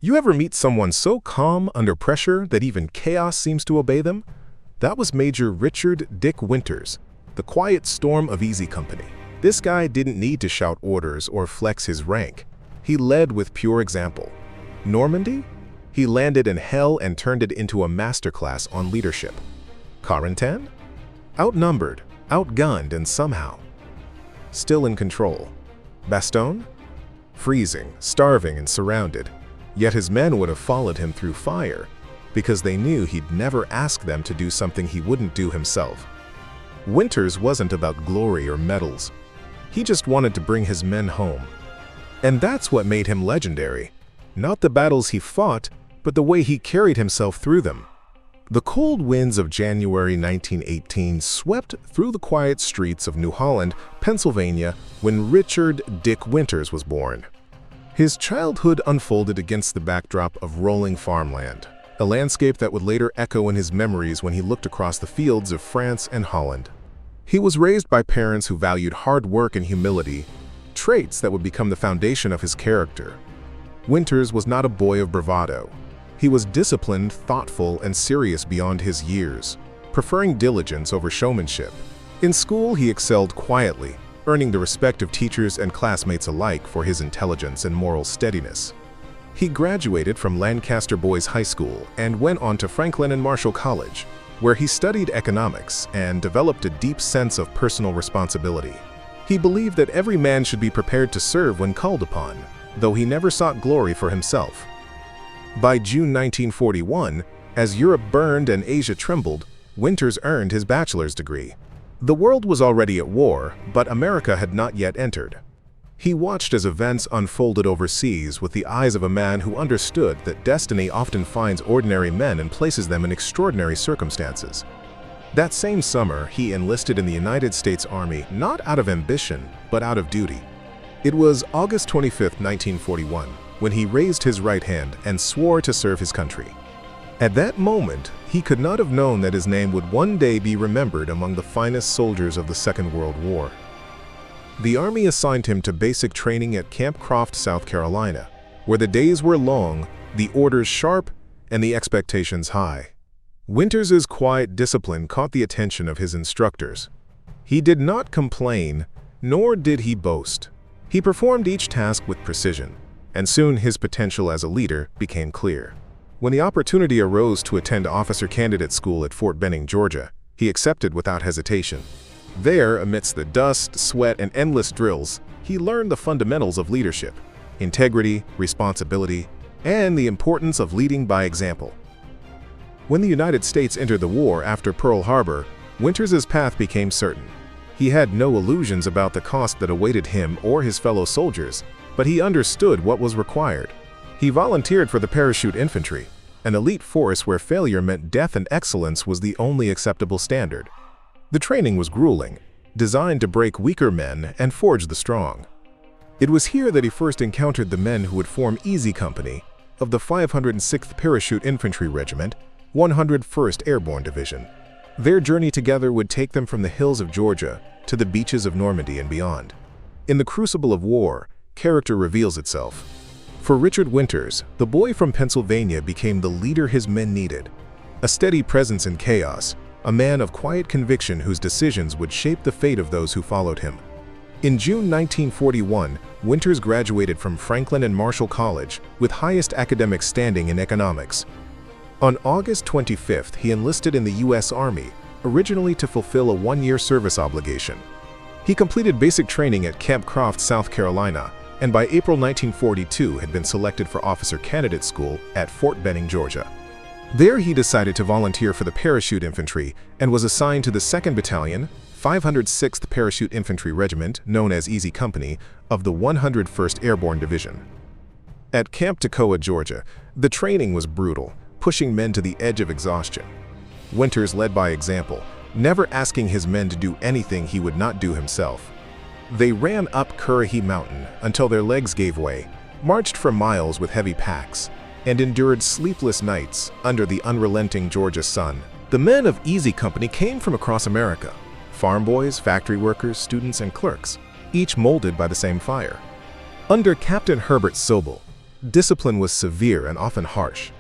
You ever meet someone so calm under pressure that even chaos seems to obey them? That was Major Richard Dick Winters, the quiet storm of easy company. This guy didn't need to shout orders or flex his rank. He led with pure example. Normandy? He landed in hell and turned it into a masterclass on leadership. Carentan? Outnumbered, outgunned, and somehow still in control. Bastogne? Freezing, starving, and surrounded. Yet his men would have followed him through fire because they knew he'd never ask them to do something he wouldn't do himself. Winters wasn't about glory or medals. He just wanted to bring his men home. And that's what made him legendary. Not the battles he fought, but the way he carried himself through them. The cold winds of January 1918 swept through the quiet streets of New Holland, Pennsylvania, when Richard Dick Winters was born. His childhood unfolded against the backdrop of rolling farmland, a landscape that would later echo in his memories when he looked across the fields of France and Holland. He was raised by parents who valued hard work and humility, traits that would become the foundation of his character. Winters was not a boy of bravado. He was disciplined, thoughtful, and serious beyond his years, preferring diligence over showmanship. In school, he excelled quietly, earning the respect of teachers and classmates alike for his intelligence and moral steadiness. He graduated from Lancaster Boys High School and went on to Franklin and Marshall College, where he studied economics and developed a deep sense of personal responsibility. He believed that every man should be prepared to serve when called upon, though he never sought glory for himself. By June 1941, as Europe burned and Asia trembled, Winters earned his bachelor's degree. The world was already at war, but America had not yet entered. He watched as events unfolded overseas with the eyes of a man who understood that destiny often finds ordinary men and places them in extraordinary circumstances. That same summer, he enlisted in the United States Army not out of ambition, but out of duty. It was August 25, 1941, when he raised his right hand and swore to serve his country. At that moment, he could not have known that his name would one day be remembered among the finest soldiers of the Second World War. The Army assigned him to basic training at Camp Toccoa, South Carolina, where the days were long, the orders sharp, and the expectations high. Winters's quiet discipline caught the attention of his instructors. He did not complain, nor did he boast. He performed each task with precision, and soon his potential as a leader became clear. When the opportunity arose to attend officer candidate school at Fort Benning, Georgia, he accepted without hesitation. There, amidst the dust, sweat, and endless drills, he learned the fundamentals of leadership, integrity, responsibility, and the importance of leading by example. When the United States entered the war after Pearl Harbor, Winters's path became certain. He had no illusions about the cost that awaited him or his fellow soldiers, but he understood what was required. He volunteered for the parachute infantry, an elite force where failure meant death and excellence was the only acceptable standard. The training was grueling, designed to break weaker men and forge the strong. It was here that he first encountered the men who would form Easy Company of the 506th Parachute Infantry Regiment, 101st Airborne Division. Their journey together would take them from the hills of Georgia to the beaches of Normandy and beyond. In the crucible of war, character reveals itself. For Richard Winters, the boy from Pennsylvania became the leader his men needed. A steady presence in chaos, a man of quiet conviction whose decisions would shape the fate of those who followed him. In June 1941, Winters graduated from Franklin and Marshall College with highest academic standing in economics. On August 25th, he enlisted in the U.S. Army, originally to fulfill a one-year service obligation. He completed basic training at Camp Toccoa, South Carolina, and by April 1942 had been selected for officer candidate school at Fort Benning, Georgia. There he decided to volunteer for the parachute infantry and was assigned to the 2nd Battalion, 506th Parachute Infantry Regiment, known as Easy Company, of the 101st Airborne Division. At Camp Toccoa, Georgia, the training was brutal, pushing men to the edge of exhaustion. Winters led by example, never asking his men to do anything he would not do himself. They ran up Currahee Mountain until their legs gave way, marched for miles with heavy packs, and endured sleepless nights under the unrelenting Georgia sun. The men of Easy Company came from across America, farm boys, factory workers, students, and clerks, each molded by the same fire. Under Captain Herbert Sobel, Discipline was severe and often harsh.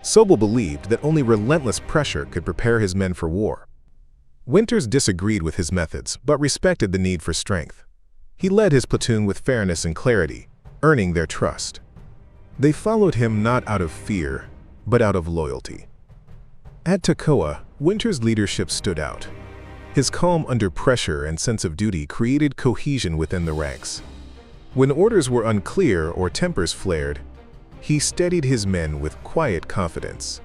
Sobel believed that only relentless pressure could prepare his men for war. Winters disagreed with his methods, but respected the need for strength. He led his platoon with fairness and clarity, earning their trust. They followed him not out of fear, but out of loyalty. At Toccoa, Winters' leadership stood out. His calm under pressure and sense of duty created cohesion within the ranks. When orders were unclear or tempers flared, he steadied his men with quiet confidence.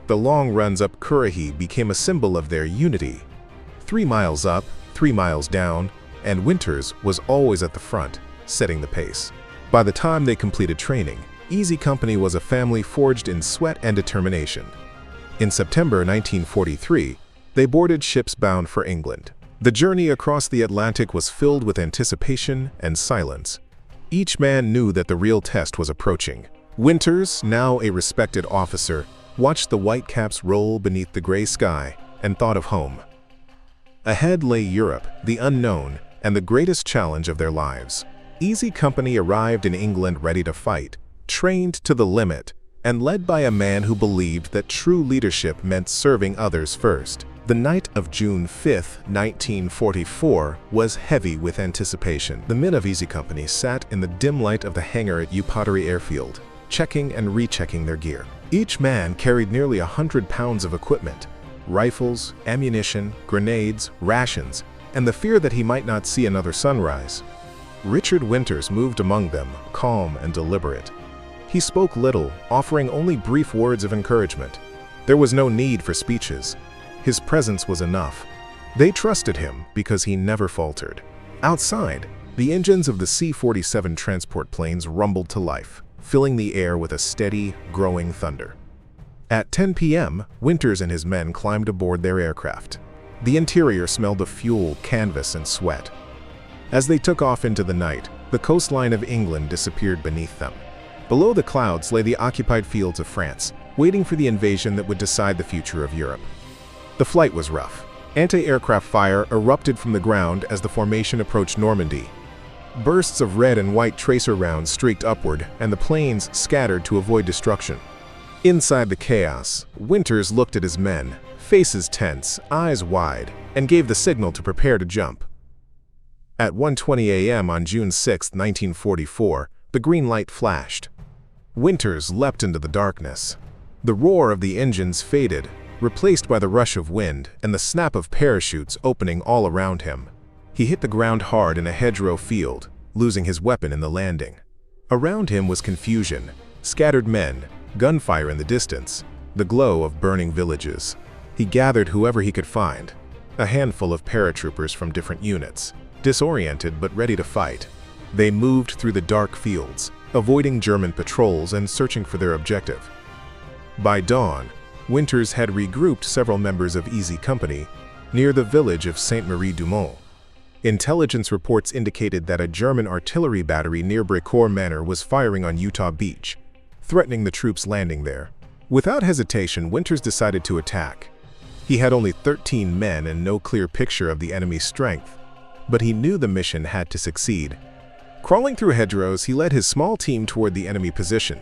The long runs up Currahee became a symbol of their unity. 3 miles up, 3 miles down, and Winters was always at the front, setting the pace. By the time they completed training, Easy Company was a family forged in sweat and determination. In September 1943, they boarded ships bound for England. The journey across the Atlantic was filled with anticipation and silence. Each man knew that the real test was approaching. Winters, now a respected officer, watched the whitecaps roll beneath the gray sky and thought of home. Ahead lay Europe, the unknown, and the greatest challenge of their lives. Easy Company arrived in England ready to fight, trained to the limit, and led by a man who believed that true leadership meant serving others first. The night of June 5, 1944, was heavy with anticipation. The men of Easy Company sat in the dim light of the hangar at Upottery Airfield, checking and rechecking their gear. Each man carried nearly 100 pounds of equipment: rifles, ammunition, grenades, rations, and the fear that he might not see another sunrise. Richard Winters moved among them, calm and deliberate. He spoke little, offering only brief words of encouragement. There was no need for speeches. His presence was enough. They trusted him because he never faltered. Outside, the engines of the C-47 transport planes rumbled to life, filling the air with a steady, growing thunder. At 10 p.m., Winters and his men climbed aboard their aircraft. The interior smelled of fuel, canvas, and sweat. As they took off into the night, the coastline of England disappeared beneath them. Below the clouds lay the occupied fields of France, waiting for the invasion that would decide the future of Europe. The flight was rough. Anti-aircraft fire erupted from the ground as the formation approached Normandy. Bursts of red and white tracer rounds streaked upward, and the planes scattered to avoid destruction. Inside the chaos, Winters looked at his men, faces tense, eyes wide, and gave the signal to prepare to jump. At 1:20 a.m. on June 6, 1944, the green light flashed. Winters leapt into the darkness. The roar of the engines faded, replaced by the rush of wind and the snap of parachutes opening all around him. He hit the ground hard in a hedgerow field, losing his weapon in the landing. Around him was confusion, scattered men, gunfire in the distance, the glow of burning villages. He gathered whoever he could find, a handful of paratroopers from different units, disoriented but ready to fight. They moved through the dark fields, avoiding German patrols and searching for their objective. By dawn, Winters had regrouped several members of Easy Company near the village of Sainte-Marie-du-Mont. Intelligence reports indicated that a German artillery battery near Brecourt Manor was firing on Utah Beach, threatening the troops landing there. Without hesitation, Winters decided to attack. He had only 13 men and no clear picture of the enemy's strength, but he knew the mission had to succeed. Crawling through hedgerows, he led his small team toward the enemy position.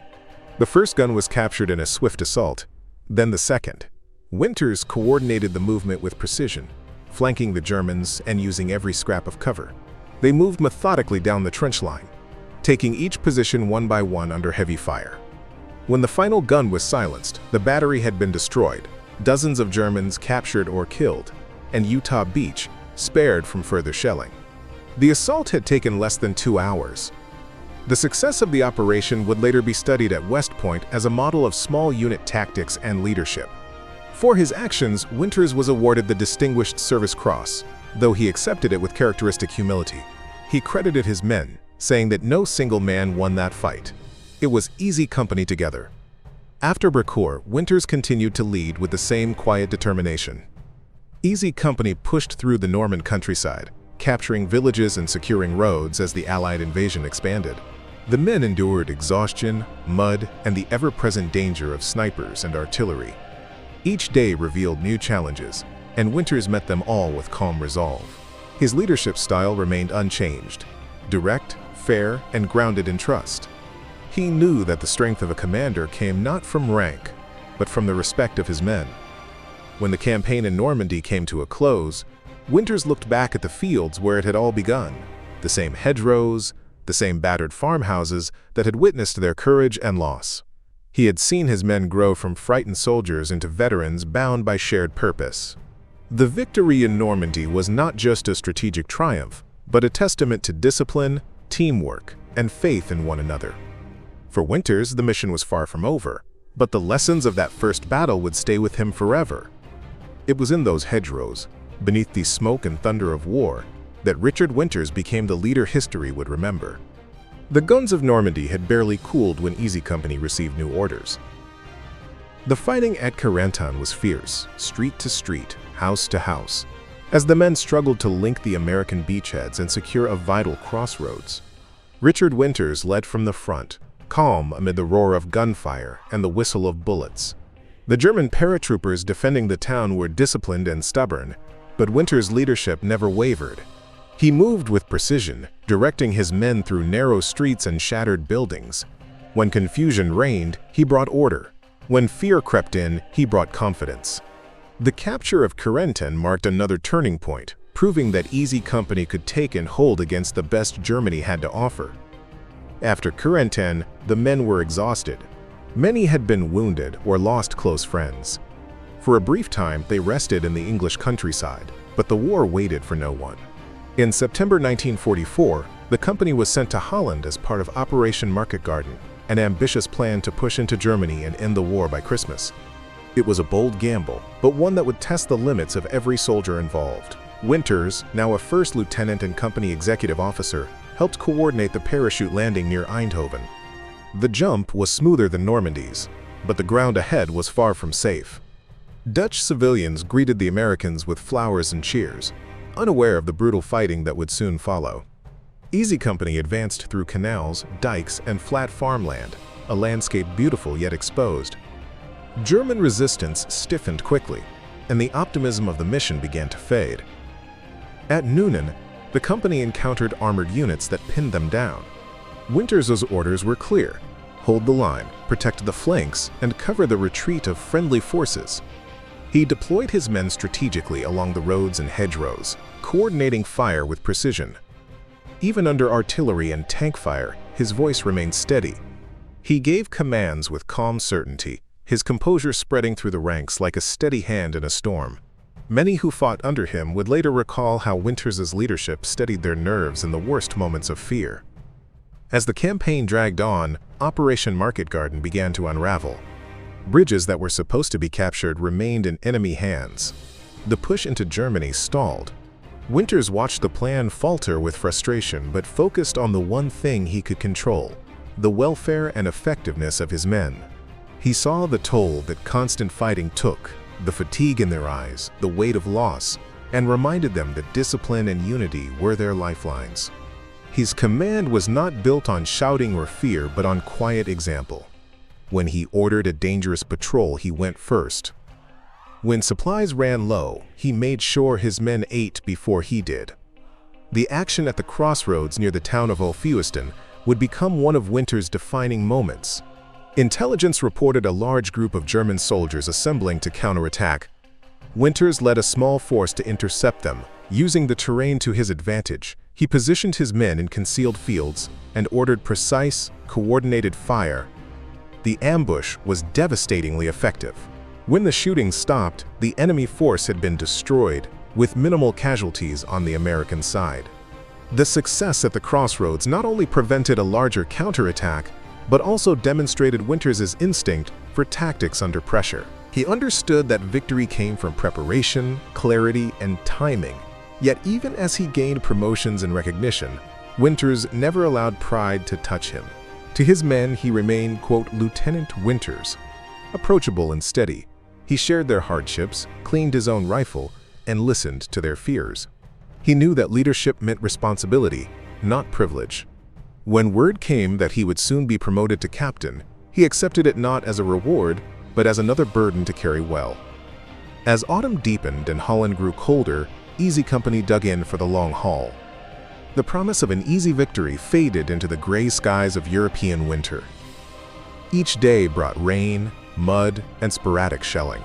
The first gun was captured in a swift assault, then the second. Winters coordinated the movement with precision, flanking the Germans and using every scrap of cover. They moved methodically down the trench line, taking each position one by one under heavy fire. When the final gun was silenced, the battery had been destroyed, dozens of Germans captured or killed, and Utah Beach spared from further shelling. The assault had taken less than 2 hours. The success of the operation would later be studied at West Point as a model of small unit tactics and leadership. For his actions, Winters was awarded the Distinguished Service Cross, though he accepted it with characteristic humility. He credited his men, saying that no single man won that fight. It was Easy Company together. After Brecourt, Winters continued to lead with the same quiet determination. Easy Company pushed through the Norman countryside, capturing villages and securing roads as the Allied invasion expanded. The men endured exhaustion, mud, and the ever-present danger of snipers and artillery. Each day revealed new challenges, and Winters met them all with calm resolve. His leadership style remained unchanged, direct, fair, and grounded in trust. He knew that the strength of a commander came not from rank, but from the respect of his men. When the campaign in Normandy came to a close, Winters looked back at the fields where it had all begun, the same hedgerows, the same battered farmhouses that had witnessed their courage and loss. He had seen his men grow from frightened soldiers into veterans bound by shared purpose. The victory in Normandy was not just a strategic triumph, but a testament to discipline, teamwork, and faith in one another. For Winters, the mission was far from over, but the lessons of that first battle would stay with him forever. It was in those hedgerows, beneath the smoke and thunder of war, that Richard Winters became the leader history would remember. The guns of Normandy had barely cooled when Easy Company received new orders. The fighting at Carentan was fierce, street to street, house to house, as the men struggled to link the American beachheads and secure a vital crossroads. Richard Winters led from the front, calm amid the roar of gunfire and the whistle of bullets. The German paratroopers defending the town were disciplined and stubborn, but Winters' leadership never wavered. He moved with precision, directing his men through narrow streets and shattered buildings. When confusion reigned, he brought order. When fear crept in, he brought confidence. The capture of Carentan marked another turning point, proving that Easy Company could take and hold against the best Germany had to offer. After Carentan, the men were exhausted. Many had been wounded or lost close friends. For a brief time, they rested in the English countryside, but the war waited for no one. In September 1944, the company was sent to Holland as part of Operation Market Garden, an ambitious plan to push into Germany and end the war by Christmas. It was a bold gamble, but one that would test the limits of every soldier involved. Winters, now a first lieutenant and company executive officer, helped coordinate the parachute landing near Eindhoven. The jump was smoother than Normandy's, but the ground ahead was far from safe. Dutch civilians greeted the Americans with flowers and cheers, unaware of the brutal fighting that would soon follow. Easy Company advanced through canals, dikes, and flat farmland, a landscape beautiful yet exposed. German resistance stiffened quickly, and the optimism of the mission began to fade. At Nuenen, the company encountered armored units that pinned them down. Winters' orders were clear: hold the line, protect the flanks, and cover the retreat of friendly forces. He deployed his men strategically along the roads and hedgerows, coordinating fire with precision. Even under artillery and tank fire, his voice remained steady. He gave commands with calm certainty, his composure spreading through the ranks like a steady hand in a storm. Many who fought under him would later recall how Winters' leadership steadied their nerves in the worst moments of fear. As the campaign dragged on, Operation Market Garden began to unravel. Bridges that were supposed to be captured remained in enemy hands. The push into Germany stalled. Winters watched the plan falter with frustration but focused on the one thing he could control: the welfare and effectiveness of his men. He saw the toll that constant fighting took, the fatigue in their eyes, the weight of loss, and reminded them that discipline and unity were their lifelines. His command was not built on shouting or fear, but on quiet example. When he ordered a dangerous patrol, he went first. When supplies ran low, he made sure his men ate before he did. The action at the crossroads near the town of Ulfeusten would become one of Winters' defining moments. Intelligence reported a large group of German soldiers assembling to counterattack. Winters led a small force to intercept them. Using the terrain to his advantage, he positioned his men in concealed fields and ordered precise, coordinated fire. The ambush was devastatingly effective. When the shooting stopped, the enemy force had been destroyed, with minimal casualties on the American side. The success at the crossroads not only prevented a larger counterattack, but also demonstrated Winters' instinct for tactics under pressure. He understood that victory came from preparation, clarity, and timing. Yet even as he gained promotions and recognition, Winters never allowed pride to touch him. To his men, he remained, quote, Lieutenant Winters. Approachable and steady, he shared their hardships, cleaned his own rifle, and listened to their fears. He knew that leadership meant responsibility, not privilege. When word came that he would soon be promoted to captain, he accepted it not as a reward, but as another burden to carry well. As autumn deepened and Holland grew colder, Easy Company dug in for the long haul. The promise of an easy victory faded into the gray skies of European winter. Each day brought rain, mud, and sporadic shelling.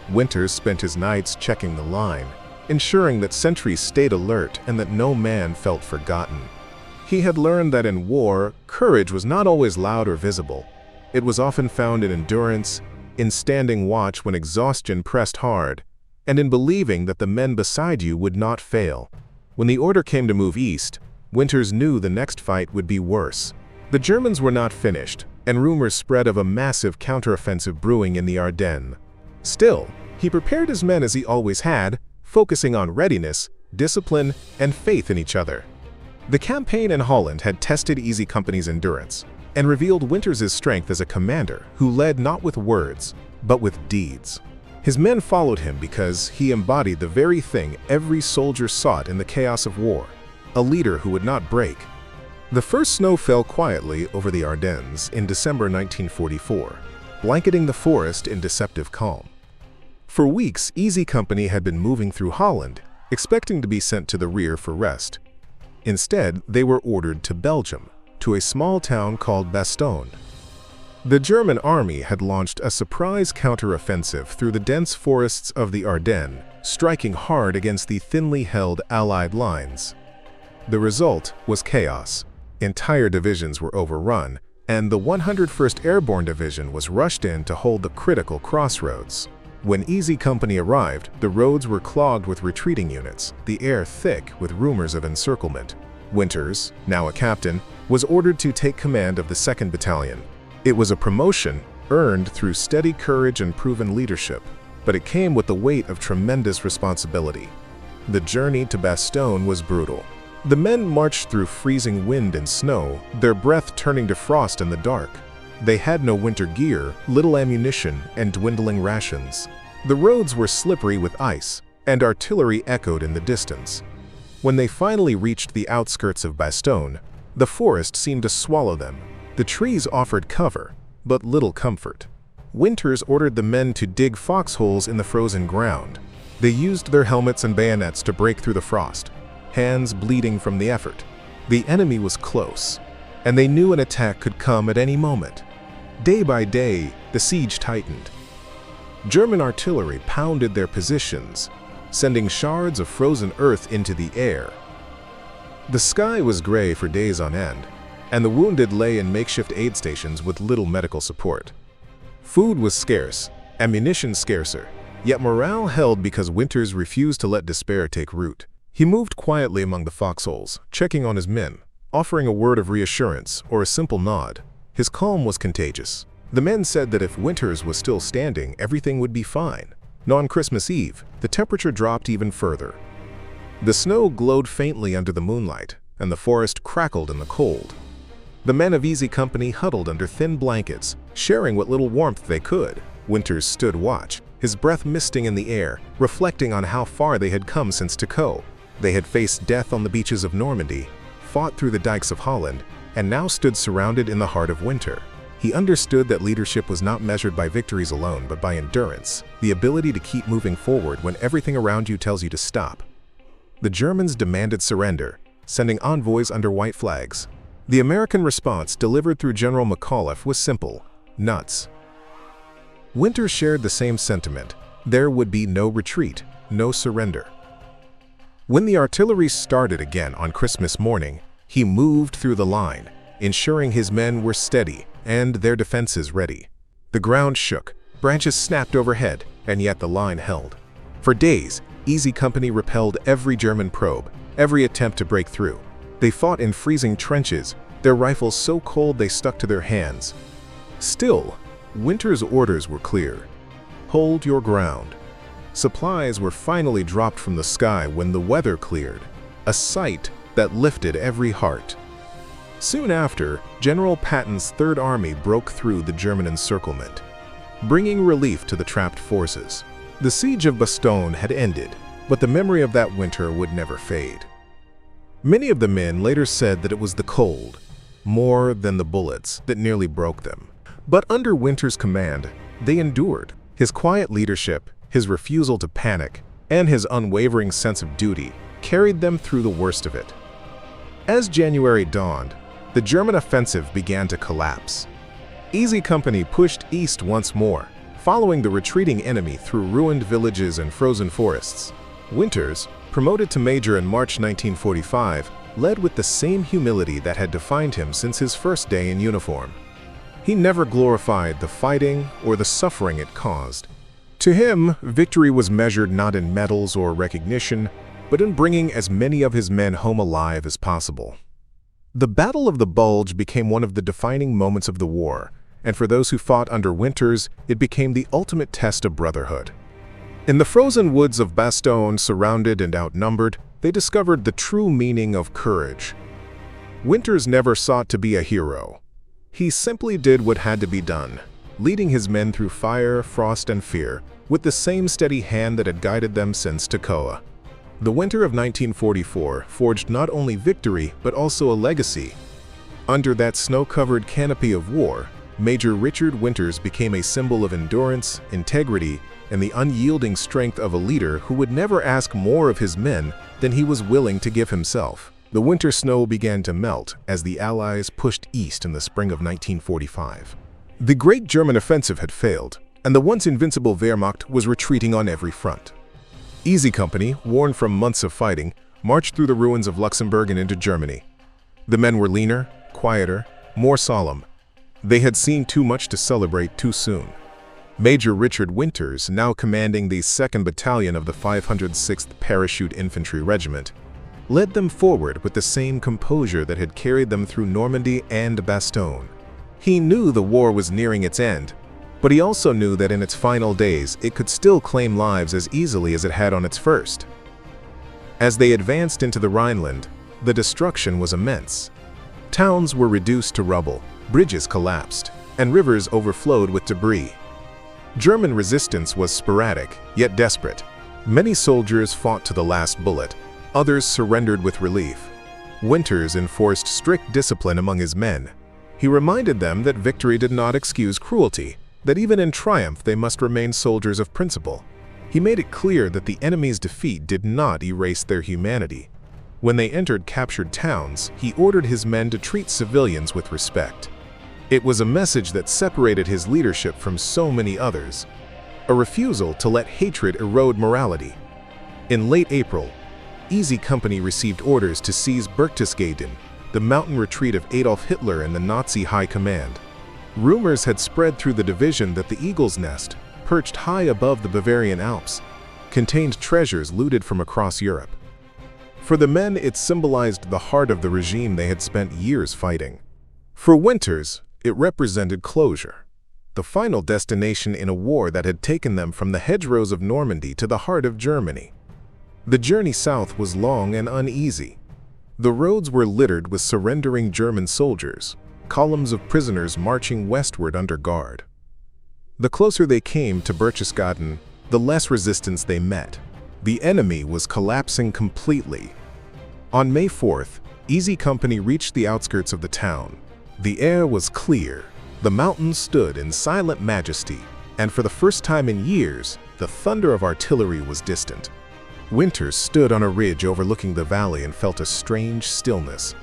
Winters spent his nights checking the line, ensuring that sentries stayed alert and that no man felt forgotten. He had learned that in war, courage was not always loud or visible. It was often found in endurance, in standing watch when exhaustion pressed hard, and in believing that the men beside you would not fail. When the order came to move east, Winters knew the next fight would be worse. The Germans were not finished, and rumors spread of a massive counteroffensive brewing in the Ardennes. Still, he prepared his men as he always had, focusing on readiness, discipline, and faith in each other. The campaign in Holland had tested Easy Company's endurance and revealed Winters' strength as a commander who led not with words, but with deeds. His men followed him because he embodied the very thing every soldier sought in the chaos of war, a leader who would not break. The first snow fell quietly over the Ardennes in December 1944, blanketing the forest in deceptive calm. For weeks, Easy Company had been moving through Holland, expecting to be sent to the rear for rest. Instead, they were ordered to Belgium, to a small town called Bastogne. The German army had launched a surprise counteroffensive through the dense forests of the Ardennes, striking hard against the thinly held Allied lines. The result was chaos. Entire divisions were overrun, and the 101st Airborne Division was rushed in to hold the critical crossroads. When Easy Company arrived, the roads were clogged with retreating units, the air thick with rumors of encirclement. Winters, now a captain, was ordered to take command of the 2nd Battalion. It was a promotion earned through steady courage and proven leadership, but it came with the weight of tremendous responsibility. The journey to Bastogne was brutal. The men marched through freezing wind and snow, their breath turning to frost in the dark. They had no winter gear, little ammunition, and dwindling rations. The roads were slippery with ice, and artillery echoed in the distance. When they finally reached the outskirts of Bastogne, the forest seemed to swallow them. The trees offered cover, but little comfort. Winters ordered the men to dig foxholes in the frozen ground. They used their helmets and bayonets to break through the frost, hands bleeding from the effort. The enemy was close, and they knew an attack could come at any moment. Day by day, the siege tightened. German artillery pounded their positions, sending shards of frozen earth into the air. The sky was gray for days on end, and the wounded lay in makeshift aid stations with little medical support. Food was scarce, ammunition scarcer, yet morale held because Winters refused to let despair take root. He moved quietly among the foxholes, checking on his men, offering a word of reassurance or a simple nod. His calm was contagious. The men said that if Winters was still standing, everything would be fine. On Christmas Eve, the temperature dropped even further. The snow glowed faintly under the moonlight, and the forest crackled in the cold. The men of Easy Company huddled under thin blankets, sharing what little warmth they could. Winters stood watch, his breath misting in the air, reflecting on how far they had come since Toccoa. They had faced death on the beaches of Normandy, fought through the dikes of Holland, and now stood surrounded in the heart of winter. He understood that leadership was not measured by victories alone, but by endurance, the ability to keep moving forward when everything around you tells you to stop. The Germans demanded surrender, sending envoys under white flags. The American response, delivered through General McAuliffe, was simple: nuts. Winters shared the same sentiment. There would be no retreat, no surrender. When the artillery started again on Christmas morning, he moved through the line, ensuring his men were steady and their defenses ready. The ground shook, branches snapped overhead, and yet the line held. For days, Easy Company repelled every German probe, every attempt to break through. They fought in freezing trenches, their rifles so cold they stuck to their hands. Still, Winters' orders were clear: hold your ground. Supplies were finally dropped from the sky when the weather cleared, a sight that lifted every heart. Soon after, General Patton's Third Army broke through the German encirclement, bringing relief to the trapped forces. The siege of Bastogne had ended, but the memory of that winter would never fade. Many of the men later said that it was the cold, more than the bullets, that nearly broke them. But under Winters' command, they endured. His quiet leadership, his refusal to panic, and his unwavering sense of duty carried them through the worst of it. As January dawned, the German offensive began to collapse. Easy Company pushed east once more, following the retreating enemy through ruined villages and frozen forests. Winters, promoted to major in March 1945, led with the same humility that had defined him since his first day in uniform. He never glorified the fighting or the suffering it caused. To him, victory was measured not in medals or recognition, but in bringing as many of his men home alive as possible. The Battle of the Bulge became one of the defining moments of the war, and for those who fought under Winters, it became the ultimate test of brotherhood. In the frozen woods of Bastogne, surrounded and outnumbered, they discovered the true meaning of courage. Winters never sought to be a hero. He simply did what had to be done, leading his men through fire, frost, and fear, with the same steady hand that had guided them since Toccoa. The winter of 1944 forged not only victory, but also a legacy. Under that snow-covered canopy of war, Major Richard Winters became a symbol of endurance, integrity, and the unyielding strength of a leader who would never ask more of his men than he was willing to give himself. The winter snow began to melt as the Allies pushed east in the spring of 1945. The Great German Offensive had failed, and the once invincible Wehrmacht was retreating on every front. Easy Company, worn from months of fighting, marched through the ruins of Luxembourg and into Germany. The men were leaner, quieter, more solemn. They had seen too much to celebrate too soon. Major Richard Winters, now commanding the 2nd Battalion of the 506th Parachute Infantry Regiment, led them forward with the same composure that had carried them through Normandy and Bastogne. He knew the war was nearing its end, but he also knew that in its final days it could still claim lives as easily as it had on its first. As they advanced into the Rhineland, the destruction was immense. Towns were reduced to rubble, bridges collapsed, and rivers overflowed with debris. German resistance was sporadic, yet desperate. Many soldiers fought to the last bullet, others surrendered with relief. Winters enforced strict discipline among his men. He reminded them that victory did not excuse cruelty, that even in triumph they must remain soldiers of principle. He made it clear that the enemy's defeat did not erase their humanity. When they entered captured towns, he ordered his men to treat civilians with respect. It was a message that separated his leadership from so many others, a refusal to let hatred erode morality. In late April, Easy Company received orders to seize Berchtesgaden, the mountain retreat of Adolf Hitler and the Nazi High Command. Rumors had spread through the division that the Eagle's Nest, perched high above the Bavarian Alps, contained treasures looted from across Europe. For the men, it symbolized the heart of the regime they had spent years fighting. For Winters, it represented closure, the final destination in a war that had taken them from the hedgerows of Normandy to the heart of Germany. The journey south was long and uneasy. The roads were littered with surrendering German soldiers, columns of prisoners marching westward under guard. The closer they came to Berchtesgaden, the less resistance they met. The enemy was collapsing completely. On May 4th, Easy Company reached the outskirts of the town. The air was clear, the mountains stood in silent majesty, and for the first time in years, the thunder of artillery was distant. Winters stood on a ridge overlooking the valley and felt a strange stillness.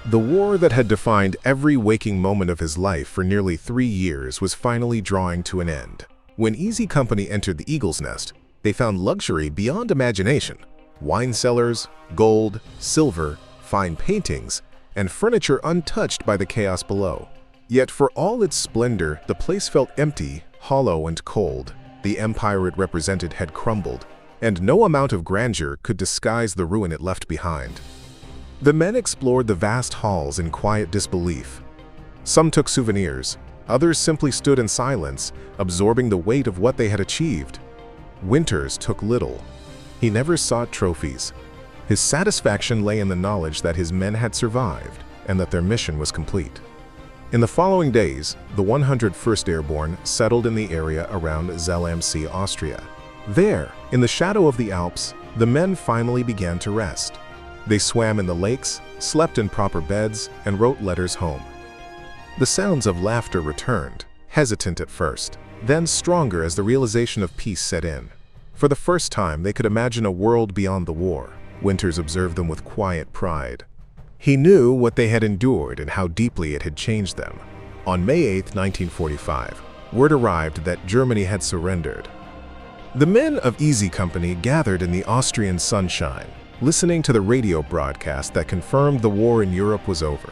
The war that had defined every waking moment of his life for nearly 3 years was finally drawing to an end. When Easy Company entered the Eagle's Nest, they found luxury beyond imagination: wine cellars, gold, silver, fine paintings, and furniture untouched by the chaos below. Yet for all its splendor, the place felt empty, hollow, and cold. The empire it represented had crumbled, and no amount of grandeur could disguise the ruin it left behind. The men explored the vast halls in quiet disbelief. Some took souvenirs, others simply stood in silence, absorbing the weight of what they had achieved. Winters took little. He never sought trophies. His satisfaction lay in the knowledge that his men had survived and that their mission was complete. In the following days, the 101st Airborne settled in the area around Zell am See, Austria. There, in the shadow of the Alps, the men finally began to rest. They swam in the lakes, slept in proper beds, and wrote letters home. The sounds of laughter returned, hesitant at first, then stronger as the realization of peace set in. For the first time, they could imagine a world beyond the war. Winters observed them with quiet pride. He knew what they had endured and how deeply it had changed them. On May 8, 1945, word arrived that Germany had surrendered. The men of Easy Company gathered in the Austrian sunshine, listening to the radio broadcast that confirmed the war in Europe was over.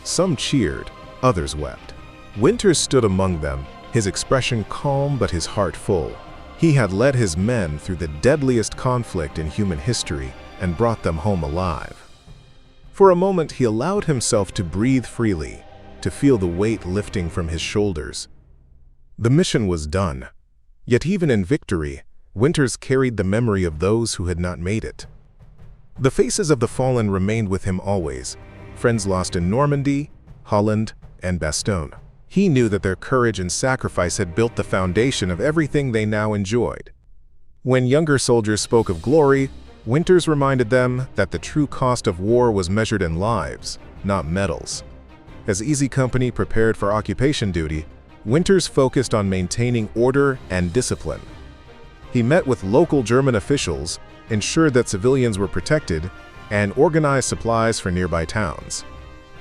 Some cheered, others wept. Winters stood among them, his expression calm but his heart full. He had led his men through the deadliest conflict in human history and brought them home alive. For a moment, he allowed himself to breathe freely, to feel the weight lifting from his shoulders. The mission was done. Yet even in victory, Winters carried the memory of those who had not made it. The faces of the fallen remained with him always, friends lost in Normandy, Holland, and Bastogne. He knew that their courage and sacrifice had built the foundation of everything they now enjoyed. When younger soldiers spoke of glory, Winters reminded them that the true cost of war was measured in lives, not medals. As Easy Company prepared for occupation duty, Winters focused on maintaining order and discipline. He met with local German officials, ensured that civilians were protected, and organized supplies for nearby towns.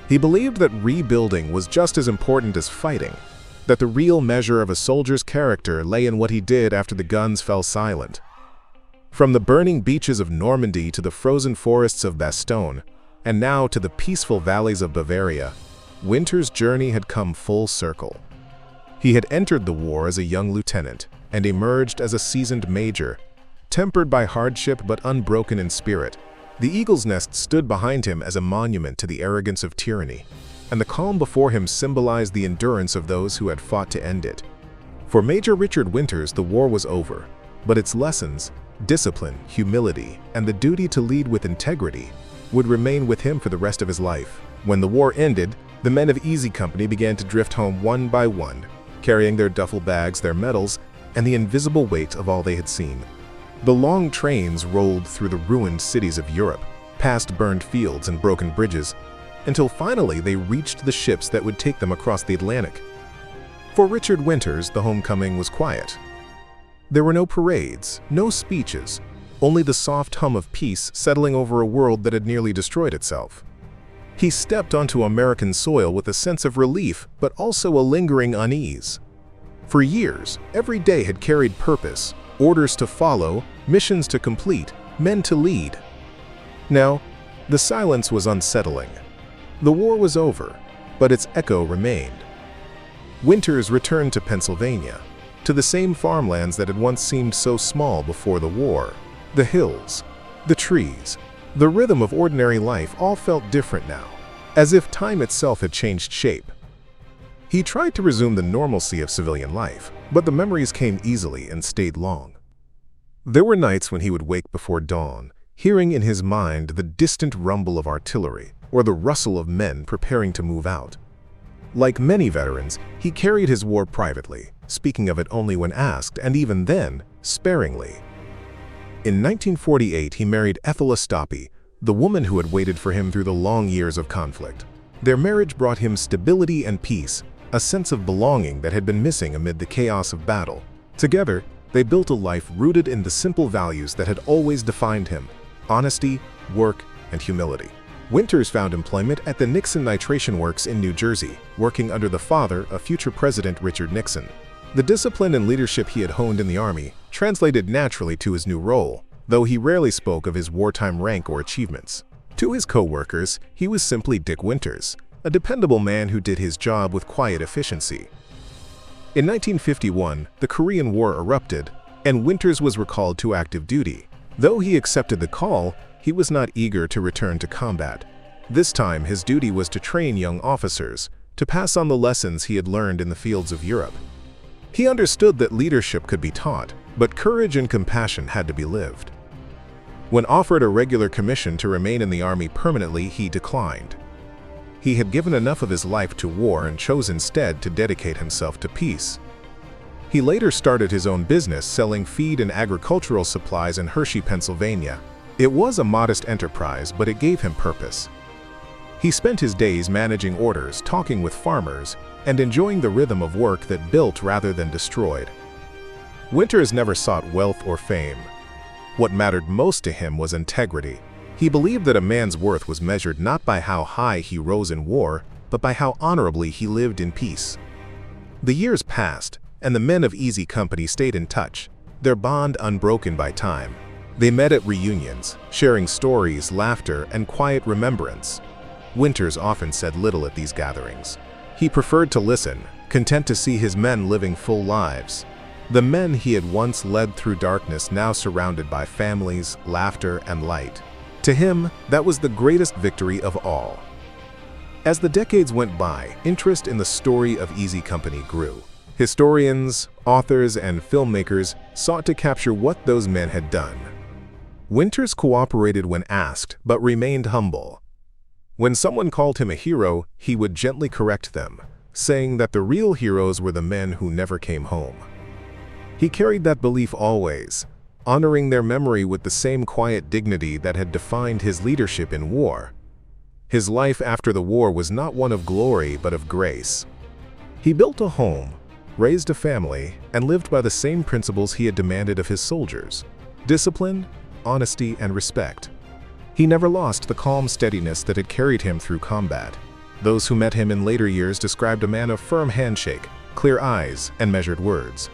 He believed that rebuilding was just as important as fighting, that the real measure of a soldier's character lay in what he did after the guns fell silent. From the burning beaches of Normandy to the frozen forests of Bastogne, and now to the peaceful valleys of Bavaria, Winters' journey had come full circle. He had entered the war as a young lieutenant and emerged as a seasoned major, tempered by hardship but unbroken in spirit. The eagle's nest stood behind him as a monument to the arrogance of tyranny, and the calm before him symbolized the endurance of those who had fought to end it. For Major Richard Winters, the war was over, but its lessons, discipline, humility, and the duty to lead with integrity would remain with him for the rest of his life. When the war ended, the men of Easy Company began to drift home one by one, carrying their duffel bags, their medals, and the invisible weight of all they had seen. The long trains rolled through the ruined cities of Europe, past burned fields and broken bridges, until finally they reached the ships that would take them across the Atlantic. For Richard Winters, the homecoming was quiet. There were no parades, no speeches, only the soft hum of peace settling over a world that had nearly destroyed itself. He stepped onto American soil with a sense of relief, but also a lingering unease. For years, every day had carried purpose, orders to follow, missions to complete, men to lead. Now, the silence was unsettling. The war was over, but its echo remained. Winters returned to Pennsylvania, to the same farmlands that had once seemed so small before the war. The hills, the trees, the rhythm of ordinary life all felt different now, as if time itself had changed shape. He tried to resume the normalcy of civilian life, but the memories came easily and stayed long. There were nights when he would wake before dawn, hearing in his mind the distant rumble of artillery or the rustle of men preparing to move out. Like many veterans, he carried his war privately, speaking of it only when asked, and even then, sparingly. In 1948, he married Ethel Estopi, the woman who had waited for him through the long years of conflict. Their marriage brought him stability and peace, a sense of belonging that had been missing amid the chaos of battle. Together, they built a life rooted in the simple values that had always defined him: honesty, work, and humility. Winters found employment at the Nixon Nitration Works in New Jersey, working under the father of future President Richard Nixon. The discipline and leadership he had honed in the Army translated naturally to his new role, though he rarely spoke of his wartime rank or achievements. To his co-workers, he was simply Dick Winters, a dependable man who did his job with quiet efficiency. In 1951, the Korean War erupted, and Winters was recalled to active duty. Though he accepted the call, he was not eager to return to combat. This time, his duty was to train young officers, to pass on the lessons he had learned in the fields of Europe. He understood that leadership could be taught, but courage and compassion had to be lived. When offered a regular commission to remain in the Army permanently, he declined. He had given enough of his life to war and chose instead to dedicate himself to peace. He later started his own business selling feed and agricultural supplies in Hershey, Pennsylvania. It was a modest enterprise, but it gave him purpose. He spent his days managing orders, talking with farmers, and enjoying the rhythm of work that built rather than destroyed. Winters never sought wealth or fame. What mattered most to him was integrity. He believed that a man's worth was measured not by how high he rose in war, but by how honorably he lived in peace. The years passed, and the men of Easy Company stayed in touch, their bond unbroken by time. They met at reunions, sharing stories, laughter, and quiet remembrance. Winters often said little at these gatherings. He preferred to listen, content to see his men living full lives. The men he had once led through darkness now surrounded by families, laughter, and light. To him, that was the greatest victory of all. As the decades went by, interest in the story of Easy Company grew. Historians, authors, and filmmakers sought to capture what those men had done. Winters cooperated when asked, but remained humble. When someone called him a hero, he would gently correct them, saying that the real heroes were the men who never came home. He carried that belief always, honoring their memory with the same quiet dignity that had defined his leadership in war. His life after the war was not one of glory but of grace. He built a home, raised a family, and lived by the same principles he had demanded of his soldiers: discipline, honesty, and respect. He never lost the calm steadiness that had carried him through combat. Those who met him in later years described a man of firm handshake, clear eyes, and measured words.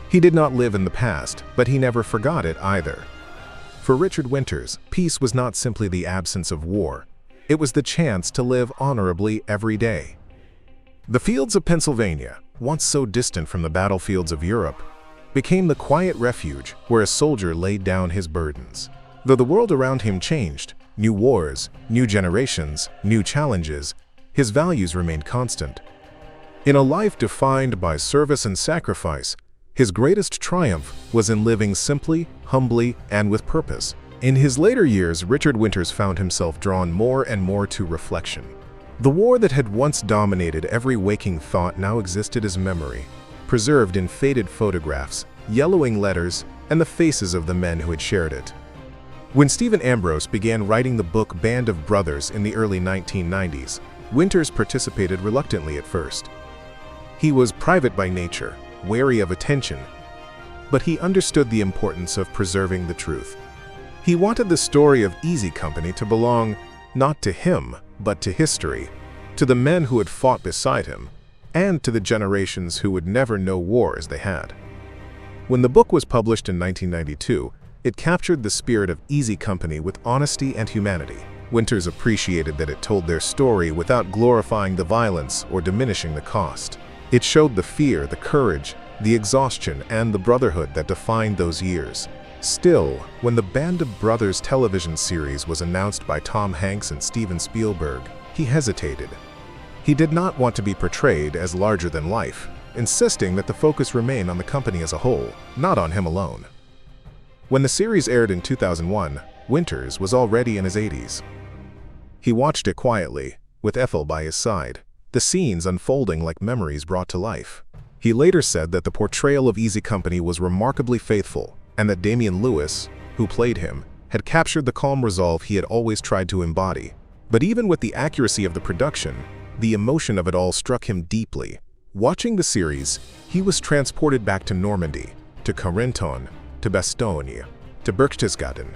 He did not live in the past, but he never forgot it either. For Richard Winters, peace was not simply the absence of war. It was the chance to live honorably every day. The fields of Pennsylvania, once so distant from the battlefields of Europe, became the quiet refuge where a soldier laid down his burdens. Though the world around him changed, new wars, new generations, new challenges, his values remained constant. In a life defined by service and sacrifice, his greatest triumph was in living simply, humbly, and with purpose. In his later years, Richard Winters found himself drawn more and more to reflection. The war that had once dominated every waking thought now existed as memory, preserved in faded photographs, yellowing letters, and the faces of the men who had shared it. When Stephen Ambrose began writing the book Band of Brothers in the early 1990s, Winters participated reluctantly at first. He was private by nature, wary of attention, but he understood the importance of preserving the truth. He wanted the story of Easy Company to belong not to him, but to history, to the men who had fought beside him, and to the generations who would never know war as they had. When the book was published in 1992, it captured the spirit of Easy Company with honesty and humanity. Winters appreciated that it told their story without glorifying the violence or diminishing the cost. It showed the fear, the courage, the exhaustion, and the brotherhood that defined those years. Still, when the Band of Brothers television series was announced by Tom Hanks and Steven Spielberg, he hesitated. He did not want to be portrayed as larger than life, insisting that the focus remain on the company as a whole, not on him alone. When the series aired in 2001, Winters was already in his 80s. He watched it quietly, with Ethel by his side, the scenes unfolding like memories brought to life. He later said that the portrayal of Easy Company was remarkably faithful, and that Damian Lewis, who played him, had captured the calm resolve he had always tried to embody. But even with the accuracy of the production, the emotion of it all struck him deeply. Watching the series, he was transported back to Normandy, to Carenton, to Bastogne, to Berchtesgaden.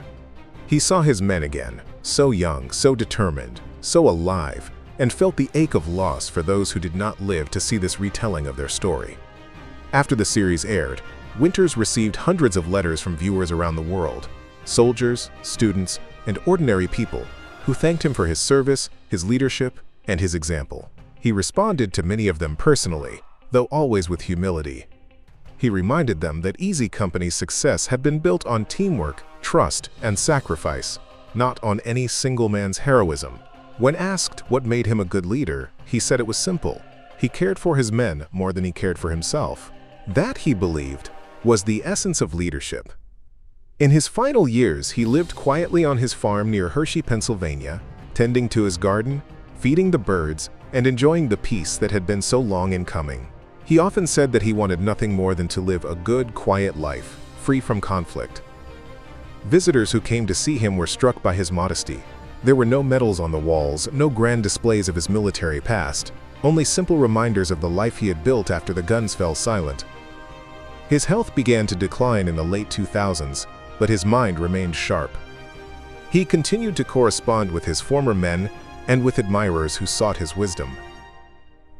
He saw his men again, so young, so determined, so alive, and felt the ache of loss for those who did not live to see this retelling of their story. After the series aired, Winters received hundreds of letters from viewers around the world, soldiers, students, and ordinary people, who thanked him for his service, his leadership, and his example. He responded to many of them personally, though always with humility. He reminded them that Easy Company's success had been built on teamwork, trust, and sacrifice, not on any single man's heroism. When asked what made him a good leader, he said it was simple. He cared for his men more than he cared for himself. That, he believed, was the essence of leadership. In his final years, he lived quietly on his farm near Hershey, Pennsylvania, tending to his garden, feeding the birds, and enjoying the peace that had been so long in coming. He often said that he wanted nothing more than to live a good, quiet life, free from conflict. Visitors who came to see him were struck by his modesty. There were no medals on the walls, no grand displays of his military past, only simple reminders of the life he had built after the guns fell silent. His health began to decline in the late 2000s, but his mind remained sharp. He continued to correspond with his former men and with admirers who sought his wisdom.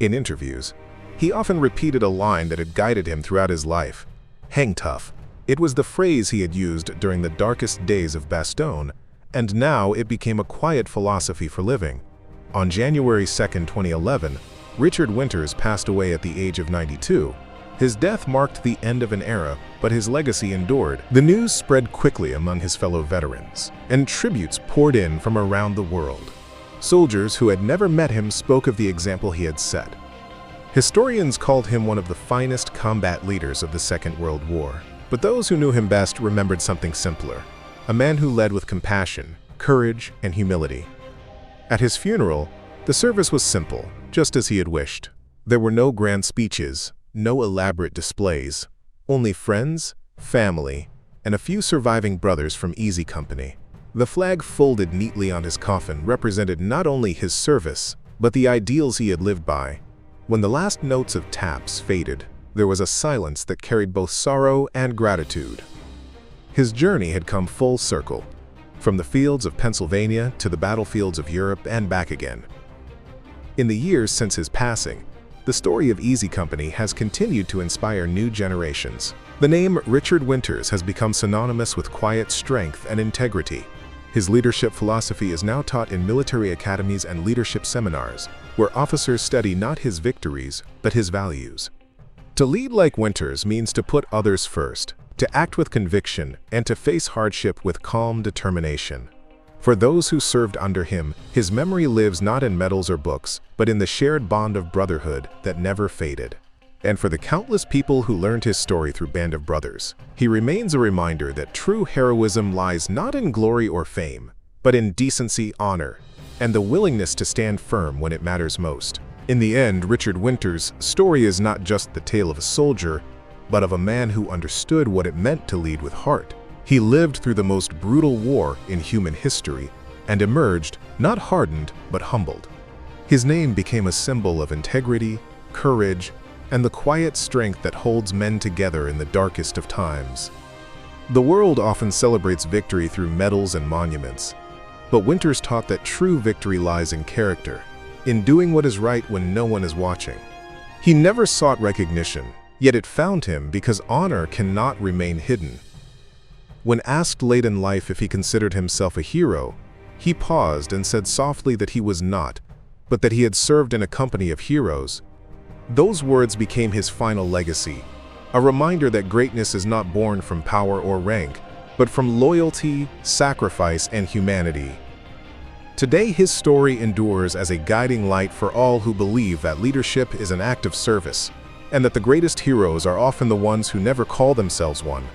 In interviews, he often repeated a line that had guided him throughout his life: "Hang tough." It was the phrase he had used during the darkest days of Bastogne, and now it became a quiet philosophy for living. On January 2, 2011, Richard Winters passed away at the age of 92. His death marked the end of an era, but his legacy endured. The news spread quickly among his fellow veterans, and tributes poured in from around the world. Soldiers who had never met him spoke of the example he had set. Historians called him one of the finest combat leaders of the Second World War. But those who knew him best remembered something simpler: a man who led with compassion, courage, and humility. At his funeral, the service was simple, just as he had wished. There were no grand speeches, no elaborate displays, only friends, family, and a few surviving brothers from Easy Company. The flag folded neatly on his coffin represented not only his service, but the ideals he had lived by. When the last notes of taps faded, there was a silence that carried both sorrow and gratitude. His journey had come full circle, from the fields of Pennsylvania to the battlefields of Europe and back again. In the years since his passing, the story of Easy Company has continued to inspire new generations. The name Richard Winters has become synonymous with quiet strength and integrity. His leadership philosophy is now taught in military academies and leadership seminars, where officers study not his victories, but his values. To lead like Winters means to put others first, to act with conviction, and to face hardship with calm determination. For those who served under him, his memory lives not in medals or books, but in the shared bond of brotherhood that never faded. And for the countless people who learned his story through Band of Brothers, he remains a reminder that true heroism lies not in glory or fame, but in decency, honor, and the willingness to stand firm when it matters most. In the end, Richard Winters' story is not just the tale of a soldier, but of a man who understood what it meant to lead with heart. He lived through the most brutal war in human history and emerged not hardened but humbled. His name became a symbol of integrity, courage, and the quiet strength that holds men together in the darkest of times. The world often celebrates victory through medals and monuments, but Winters taught that true victory lies in character, in doing what is right when no one is watching. He never sought recognition, yet it found him because honor cannot remain hidden. When asked late in life if he considered himself a hero, he paused and said softly that he was not, but that he had served in a company of heroes. Those words became his final legacy, a reminder that greatness is not born from power or rank, but from loyalty, sacrifice, and humanity. Today, his story endures as a guiding light for all who believe that leadership is an act of service, and that the greatest heroes are often the ones who never call themselves one,